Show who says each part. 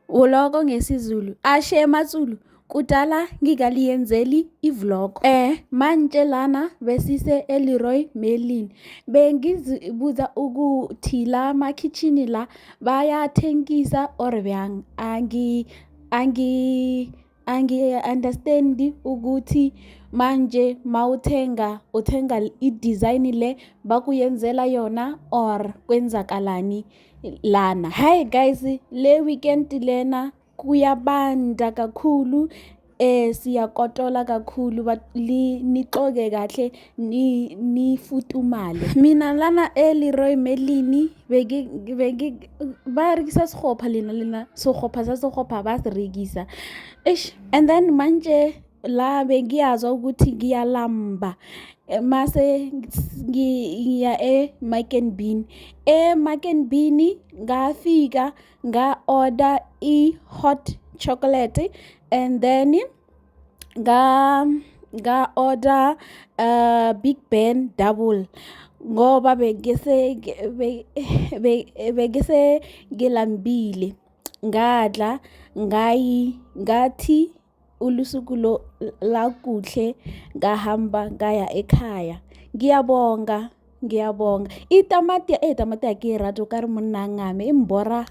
Speaker 1: Uloko ngesiZulu. Ashe Matsulu, kudala ngingaliyenzeli ivlog. Manje lana besise eLeroy Merlin. Bengizibuza ukuthi la makhitchini la bayathengisa or byang. Angi-understand ukuthi manje mawuthenga uthenga i-design le bakuyenzela yona or kwenzakalani lana. Hi guys, le weekend lena kuyabanda kakhulu. Siyakotola kakhulu nixoke kahle nifutumale. Mina lana eLeroy Merlin barekisa sekgopha lena sekgopha sa sekgopha ba se rekisa. And then manje la bengiyazwa ukuthi ngiyalamba mase ngiya eMark and Bean. eMark and Bean ngafika nga-order i-hot chocolate and then nga-order Big Ben double ngoba begese ngilambile ngadla ngathi ulusuku lakuhle ngahamba ngaya ekhaya. Ngiyabonga itamati akirato ka re monna ngame imbora